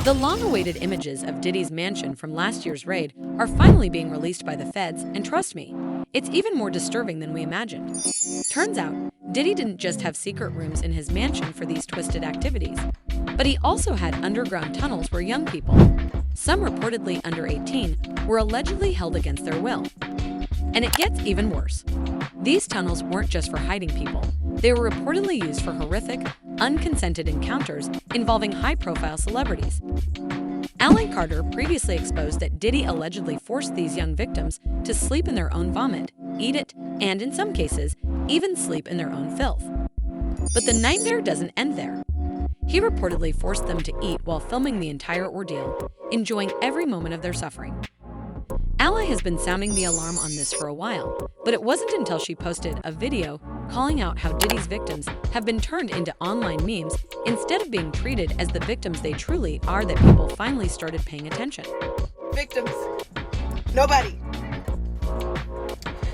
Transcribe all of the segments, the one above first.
The long-awaited images of Diddy's mansion from last year's raid are finally being released by the feds, and trust me, it's even more disturbing than we imagined. Turns out, Diddy didn't just have secret rooms in his mansion for these twisted activities, but he also had underground tunnels where young people, some reportedly under 18, were allegedly held against their will. And it gets even worse. These tunnels weren't just for hiding people. They were reportedly used for horrific, unconsented encounters involving high-profile celebrities. Alan Carter previously exposed that Diddy allegedly forced these young victims to sleep in their own vomit, eat it, and in some cases, even sleep in their own filth. But the nightmare doesn't end there. He reportedly forced them to eat while filming the entire ordeal, enjoying every moment of their suffering. Ally has been sounding the alarm on this for a while, but it wasn't until she posted a video calling out how Diddy's victims have been turned into online memes instead of being treated as the victims they truly are that people finally started paying attention. Victims. Nobody.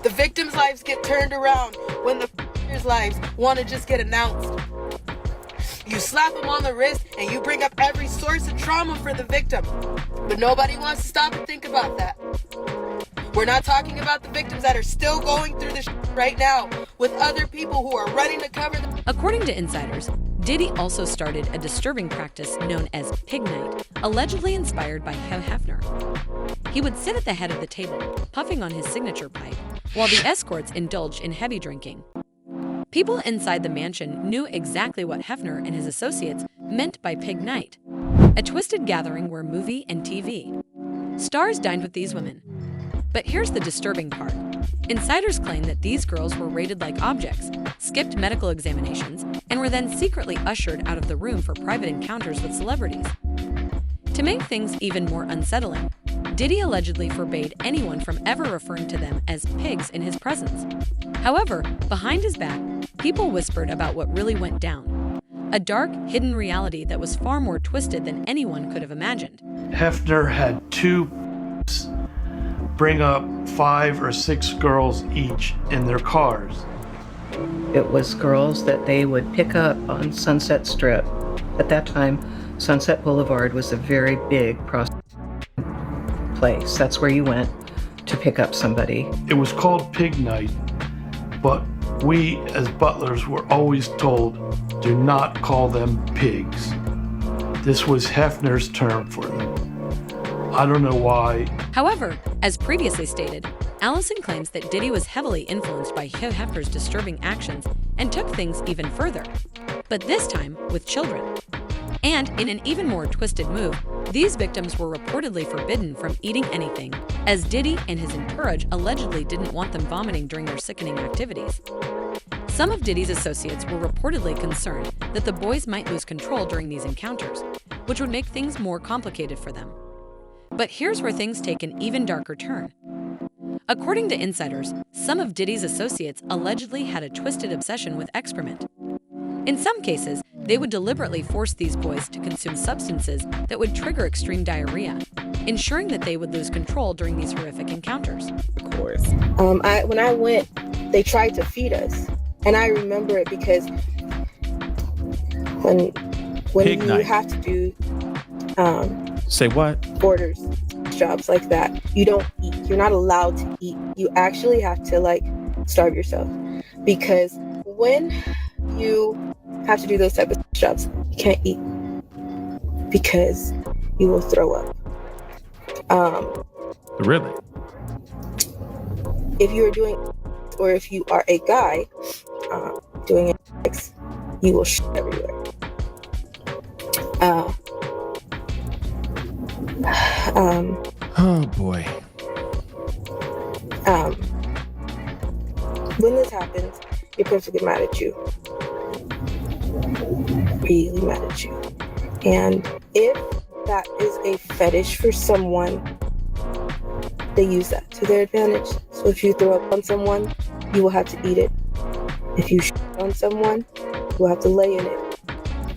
The victims' lives get turned around when the lives want to just get announced. You slap them on the wrist and you bring up every source of trauma for the victim. But nobody wants to stop and think about that. We're not talking about the victims that are still going through this right now with other people who are running to cover them. According to insiders, Diddy also started a disturbing practice known as pig night, allegedly inspired by Hugh Hefner. He would sit at the head of the table, puffing on his signature pipe, while the escorts indulged in heavy drinking. People inside the mansion knew exactly what Hefner and his associates meant by pig night, a twisted gathering where movie and TV stars dined with these women. But here's the disturbing part. Insiders claim that these girls were rated like objects, skipped medical examinations, and were then secretly ushered out of the room for private encounters with celebrities. To make things even more unsettling, Diddy allegedly forbade anyone from ever referring to them as pigs in his presence. However, behind his back, people whispered about what really went down. A dark, hidden reality that was far more twisted than anyone could have imagined. Hefner had two bring up 5 or 6 girls each in their cars. It was girls that they would pick up on Sunset Strip. At that time, Sunset Boulevard was a very big prostitution place. That's where you went to pick up somebody. It was called Pig Night, but we as butlers were always told, do not call them pigs. This was Hefner's term for them. I don't know why. However, as previously stated, Allison claims that Diddy was heavily influenced by Hugh Hefner's disturbing actions and took things even further, but this time with children. And in an even more twisted move, these victims were reportedly forbidden from eating anything, as Diddy and his entourage allegedly didn't want them vomiting during their sickening activities. Some of Diddy's associates were reportedly concerned that the boys might lose control during these encounters, which would make things more complicated for them. But here's where things take an even darker turn. According to insiders, some of Diddy's associates allegedly had a twisted obsession with excrement. In some cases, they would deliberately force these boys to consume substances that would trigger extreme diarrhea, ensuring that they would lose control during these horrific encounters. Of course. When I went, they tried to feed us. And I remember it because when Pig you night. have to do Say what? orders, jobs like that, you don't eat. You're not allowed to eat. You actually have to starve yourself, because when you have to do those type of jobs, you can't eat because you will throw up. Really? If you're doing, or if you are a guy doing it, you will shit everywhere. Oh boy. When this happens, your parents will get mad at you. Really mad at you. And if that is a fetish for someone, they use that to their advantage. So if you throw up on someone, you will have to eat it. If you shit on someone, you will have to lay in it.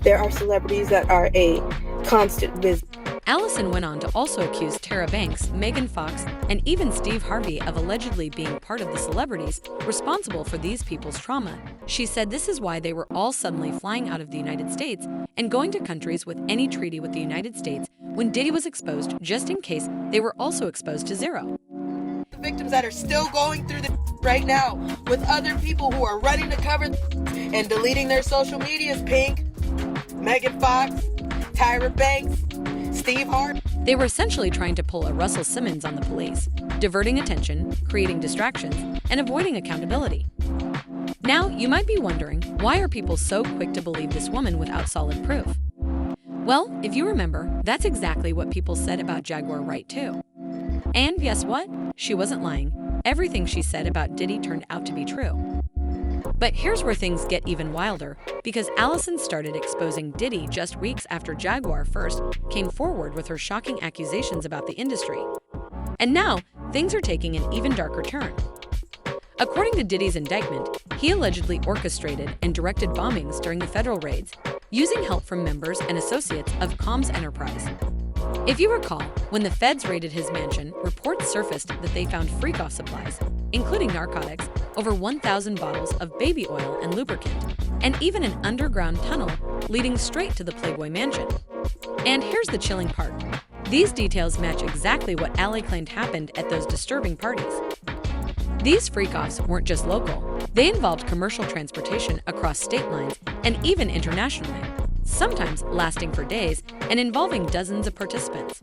There are celebrities that are a constant visit. Allison went on to also accuse Tara Banks, Megan Fox, and even Steve Harvey of allegedly being part of the celebrities responsible for these people's trauma. She said this is why they were all suddenly flying out of the United States and going to countries with any treaty with the United States when Diddy was exposed just in case they were also exposed to zero. The victims that are still going through the right now with other people who are running to cover and deleting their social medias, Pink, Megan Fox, Tyra Banks, Steve Hart. They were essentially trying to pull a Russell Simmons on the police, diverting attention, creating distractions, and avoiding accountability. Now, you might be wondering, why are people so quick to believe this woman without solid proof? Well, if you remember, that's exactly what people said about Jaguar Wright too. And guess what? She wasn't lying. Everything she said about Diddy turned out to be true. But here's where things get even wilder, because Allison started exposing Diddy just weeks after Jaguar first came forward with her shocking accusations about the industry. And now, things are taking an even darker turn. According to Diddy's indictment, he allegedly orchestrated and directed bombings during the federal raids, using help from members and associates of Comms Enterprise. If you recall, when the feds raided his mansion, reports surfaced that they found freak-off supplies, including narcotics, over 1,000 bottles of baby oil and lubricant, and even an underground tunnel leading straight to the Playboy Mansion. And here's the chilling part. These details match exactly what Allie claimed happened at those disturbing parties. These freak-offs weren't just local. They involved commercial transportation across state lines and even internationally, sometimes lasting for days and involving dozens of participants.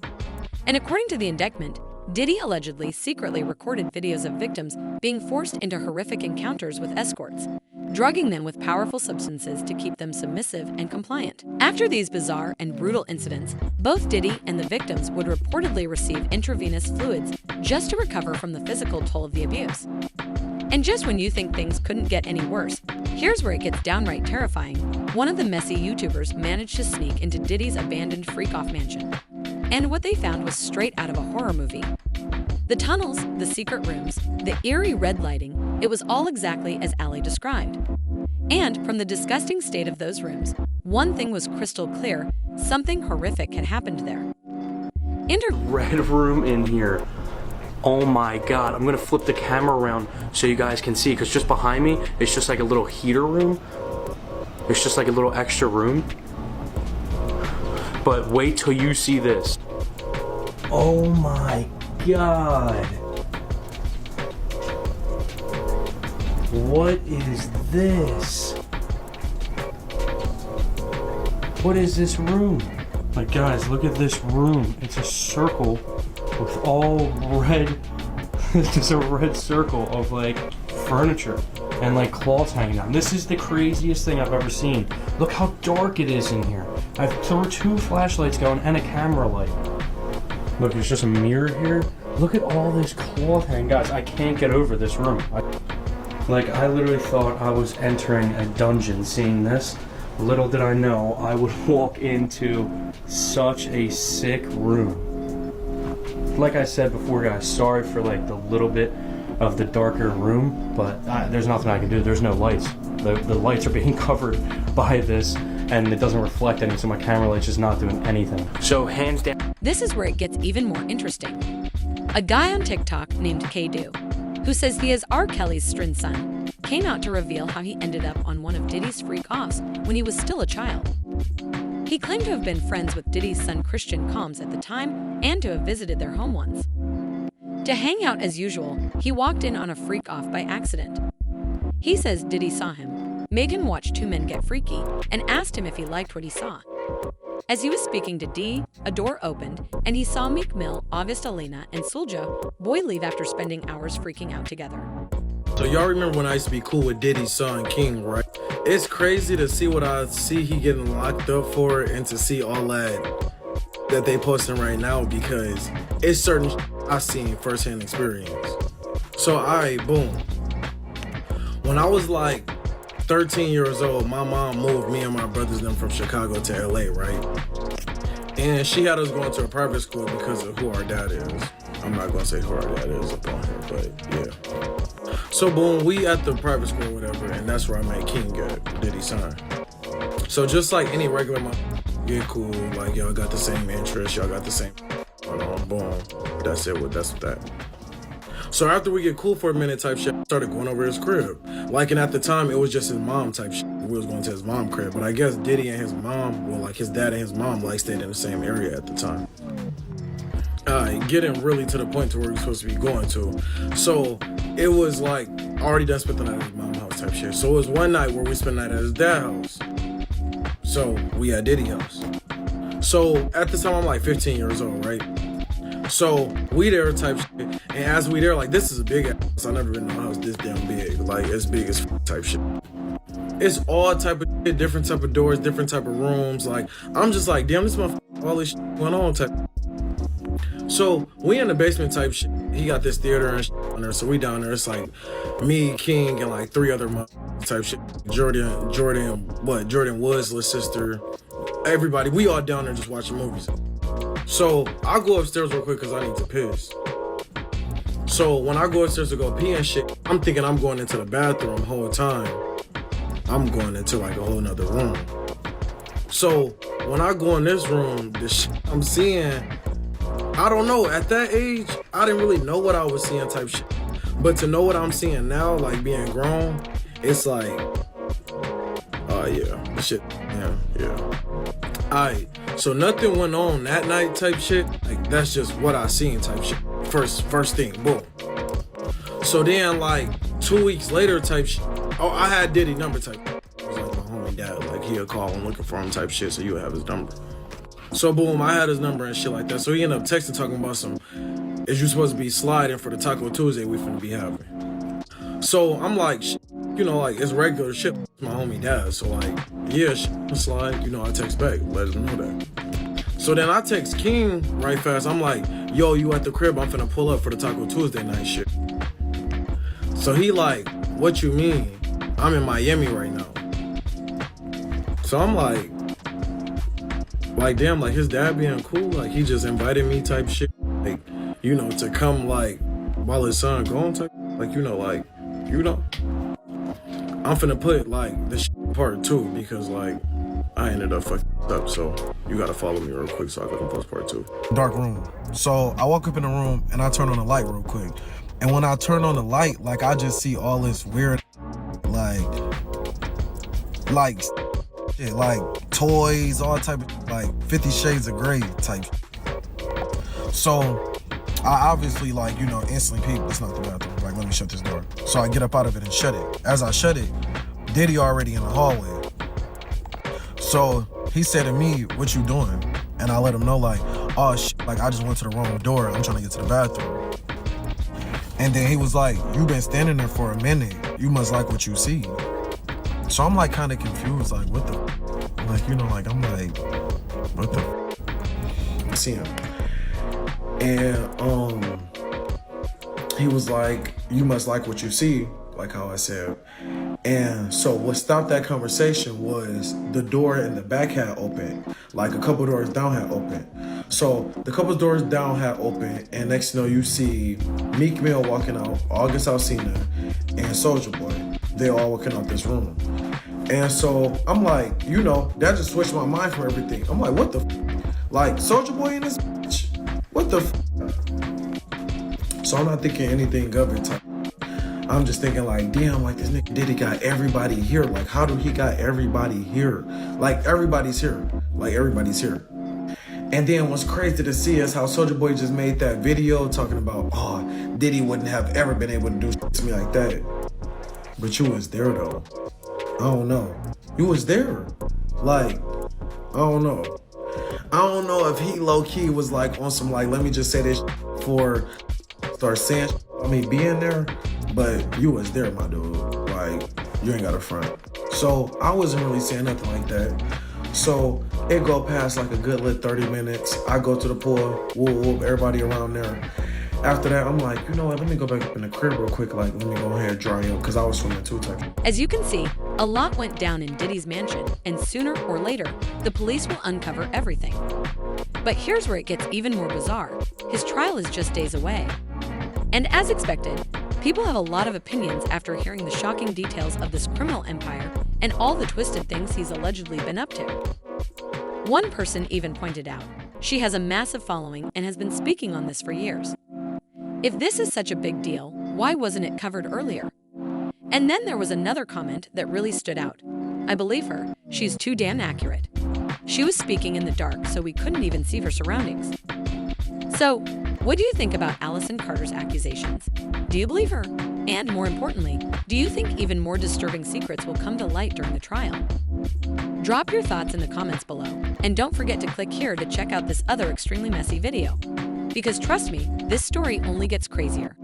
And according to the indictment, Diddy allegedly secretly recorded videos of victims being forced into horrific encounters with escorts, drugging them with powerful substances to keep them submissive and compliant. After these bizarre and brutal incidents, both Diddy and the victims would reportedly receive intravenous fluids just to recover from the physical toll of the abuse. And just when you think things couldn't get any worse, here's where it gets downright terrifying. One of the messy YouTubers managed to sneak into Diddy's abandoned freak-off mansion. And what they found was straight out of a horror movie. The tunnels, the secret rooms, the eerie red lighting, it was all exactly as Allie described. And from the disgusting state of those rooms, one thing was crystal clear: something horrific had happened there. Red room in here. Oh my god, I'm gonna flip the camera around so you guys can see, because just behind me, it's just like a little heater room. It's just like a little extra room. But wait till you see this. Oh my god. What is this? What is this room? Like, guys, look at this room. It's a circle with all red. There's a red circle of like furniture and like cloths hanging down. This is the craziest thing I've ever seen. Look how dark it is in here. There were 2 flashlights going and a camera light. Look, there's just a mirror here. Look at all this cloth hanging. Guys, I can't get over this room. I literally thought I was entering a dungeon seeing this. Little did I know I would walk into such a sick room. Like I said before, guys, sorry for like the little bit of the darker room, but there's nothing I can do. There's no lights. The lights are being covered by this, and it doesn't reflect any, so my camera light's just not doing anything. So hands down. This is where it gets even more interesting. A guy on TikTok named Kdu, who says he is R. Kelly's string son, came out to reveal how he ended up on one of Diddy's freak-offs when he was still a child. He claimed to have been friends with Diddy's son Christian Combs at the time and to have visited their home once. To hang out as usual, he walked in on a freak-off by accident. He says Diddy saw him, made him watch 2 men get freaky, and asked him if he liked what he saw. As he was speaking to D, a door opened, and he saw Meek Mill, August Alina, and Soulja Boy leave after spending hours freaking out together. So y'all remember when I used to be cool with Diddy's son King, right? It's crazy to see what I see he getting locked up for, and to see all that they posting right now, because it's certain I've seen firsthand experience. So boom. When I was like 13 years old, my mom moved me and my brothers them from Chicago to LA, right? And she had us going to a private school because of who our dad is. I'm not gonna say who our dad is up on here, but yeah. So boom, we at the private school or whatever, and that's where I met King at, Diddy's son. So just like any regular mom, get cool, like y'all got the same interests, y'all got the same boom. That's that. So after we get cool for a minute type shit, I started going over his crib. Like, and at the time, it was just his mom type shit. We was going to his mom's crib. But I guess Diddy and his mom, well, like his dad and his mom, like stayed in the same area at the time. Getting really to the point to where we're supposed to be going to. So it was like already done spent the night at his mom's house type shit. So it was one night where we spent the night at his dad's house. So we at Diddy's house. So at the time I'm like 15 years old, right? So we there type shit. And as we there, like this is a big house. I've never been in a house this damn big. Like it's big as type shit. It's all type of shit, different type of doors, different type of rooms. Like I'm just like, damn, this motherfucker, all this shit going on type. So we in the basement type shit. He got this theater and shit on there. So we down there. It's like me, King, and like 3 other type shit. Jordan Woods' little sister. Everybody. We all down there just watching movies. So I go upstairs real quick because I need to piss. So when I go upstairs to go pee and shit, I'm thinking I'm going into the bathroom the whole time. I'm going into like a whole nother room. So when I go in this room, the shit I'm seeing, I don't know. At that age, I didn't really know what I was seeing type shit. But to know what I'm seeing now, like being grown, it's like, oh yeah, shit, yeah. Alright, so nothing went on that night type shit. Like that's just what I seen type shit. First thing, boom. So then like 2 weeks later type shit. Oh, I had Diddy number type. It was like my homie dad, like he'll call him looking for him type shit, so you would have his number. So boom, I had his number and shit like that. So he ended up texting talking about some, is you supposed to be sliding for the Taco Tuesday we finna be having. So I'm like, you know, like it's regular shit. It's my homie dad. So like, yeah, slide. You know, I text back, let him know that. So then I text King right fast. I'm like, yo, you at the crib? I'm finna pull up for the Taco Tuesday night shit. So he like, what you mean? I'm in Miami right now. So I'm like damn, like his dad being cool, like he just invited me type shit, like, you know, to come like while his son gone type, like, you know, like, you know, I'm finna put like this part 2 because like I ended up fucking up, so you gotta follow me real quick so I can post part 2. Dark room. So I walk up in the room and I turn on the light real quick, and when I turn on the light, like I just see all this weird, like shit, like toys, all type of, like 50 Shades of Grey type. So I obviously, like, you know, instantly peep, it's not the bathroom. Like, let me shut this door. So I get up out of it and shut it. As I shut it, Diddy already in the hallway. So he said to me, what you doing? And I let him know, like, oh shit, like I just went to the wrong door. I'm trying to get to the bathroom. And then he was like, you been standing there for a minute. You must like what you see. So I'm like kind of confused, like what the, like, you know, like I'm like, what the, I see him. And he was like, you must like what you see, like how I said. And so what stopped that conversation was the door in the back had opened, like a couple doors down had opened. So the couple doors down had opened, and next thing you know, you see Meek Mill walking out, August Alsina, and Soulja Boy. They all walking out this room. And so I'm like, you know, that just switched my mind from everything. I'm like, what the like Soulja Boy in this bitch? What the So I'm not thinking anything of it type. I'm just thinking like, damn, like this nigga Diddy got everybody here. Like, how do he got everybody here? Like, everybody's here. Like, everybody's here. And then what's crazy to see is how Soulja Boy just made that video talking about, oh, Diddy wouldn't have ever been able to do shit to me like that. But you was there though. I don't know. You was there. Like, I don't know. I don't know if he low-key was like on some like, let me just say this for start saying, I mean, being there, but you was there, my dude. Like, you ain't got a front. So I wasn't really saying nothing like that. So it go past like a good lit 30 minutes. I go to the pool, whoop, everybody around there. After that, I'm like, you know what, let me go back up in the crib real quick. Like, let me go ahead and dry up, because I was swimming too tight. As you can see, a lot went down in Diddy's mansion, and sooner or later, the police will uncover everything. But here's where it gets even more bizarre. His trial is just days away. And as expected, people have a lot of opinions after hearing the shocking details of this criminal empire and all the twisted things he's allegedly been up to. One person even pointed out, she has a massive following and has been speaking on this for years. If this is such a big deal, why wasn't it covered earlier? And then there was another comment that really stood out. I believe her. She's too damn accurate. She was speaking in the dark, so we couldn't even see her surroundings. So, what do you think about Allison Carter's accusations? Do you believe her? And more importantly, do you think even more disturbing secrets will come to light during the trial? Drop your thoughts in the comments below, and don't forget to click here to check out this other extremely messy video. Because trust me, this story only gets crazier.